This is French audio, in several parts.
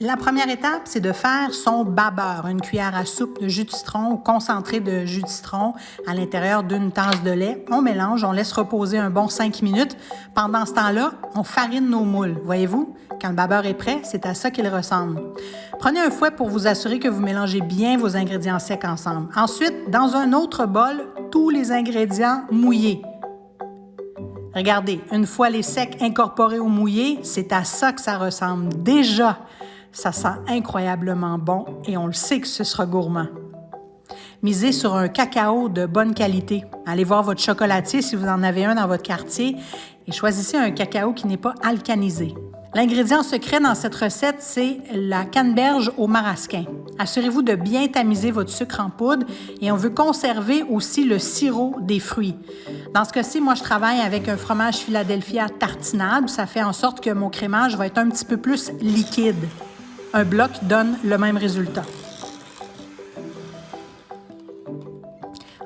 La première étape, c'est de faire son babeur, une cuillère à soupe de jus de citron ou concentré de jus de citron à l'intérieur d'une tasse de lait. On mélange, on laisse reposer un bon 5 minutes. Pendant ce temps-là, on farine nos moules. Voyez-vous, quand le babeur est prêt, c'est à ça qu'il ressemble. Prenez un fouet pour vous assurer que vous mélangez bien vos ingrédients secs ensemble. Ensuite, dans un autre bol, tous les ingrédients mouillés. Regardez, une fois les secs incorporés au mouillé, c'est à ça que ça ressemble. Déjà, ça sent incroyablement bon et on le sait que ce sera gourmand. Misez sur un cacao de bonne qualité. Allez voir votre chocolatier si vous en avez un dans votre quartier et choisissez un cacao qui n'est pas alcanisé. L'ingrédient secret dans cette recette, c'est la canneberge au marasquin. Assurez-vous de bien tamiser votre sucre en poudre et on veut conserver aussi le sirop des fruits. Dans ce cas-ci, moi, je travaille avec un fromage Philadelphia tartinable. Ça fait en sorte que mon crémage va être un petit peu plus liquide. Un bloc donne le même résultat.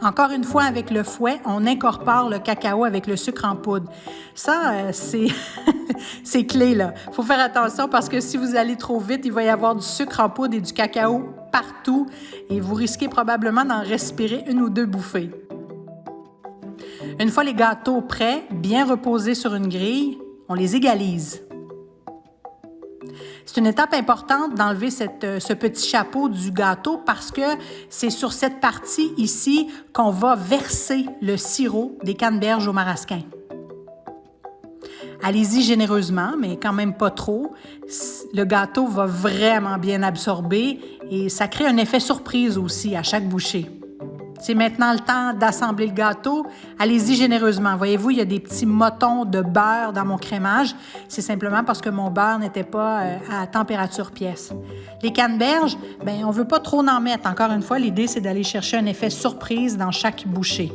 Encore une fois, avec le fouet, on incorpore le cacao avec le sucre en poudre. Ça, c'est clé, là. Il faut faire attention parce que si vous allez trop vite, il va y avoir du sucre en poudre et du cacao partout et vous risquez probablement d'en respirer une ou deux bouffées. Une fois les gâteaux prêts, bien reposés sur une grille, on les égalise. C'est une étape importante d'enlever ce petit chapeau du gâteau parce que c'est sur cette partie ici qu'on va verser le sirop des canneberges au marasquin. Allez-y généreusement, mais quand même pas trop. Le gâteau va vraiment bien absorber et ça crée un effet surprise aussi à chaque bouchée. C'est maintenant le temps d'assembler le gâteau. Allez-y généreusement. Voyez-vous, il y a des petits motons de beurre dans mon crémage. C'est simplement parce que mon beurre n'était pas à température pièce. Les canneberges, on ne veut pas trop en mettre. Encore une fois, l'idée, c'est d'aller chercher un effet surprise dans chaque bouchée.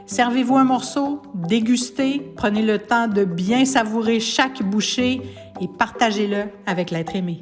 Servez-vous un morceau, dégustez, prenez le temps de bien savourer chaque bouchée et partagez-le avec l'être aimé.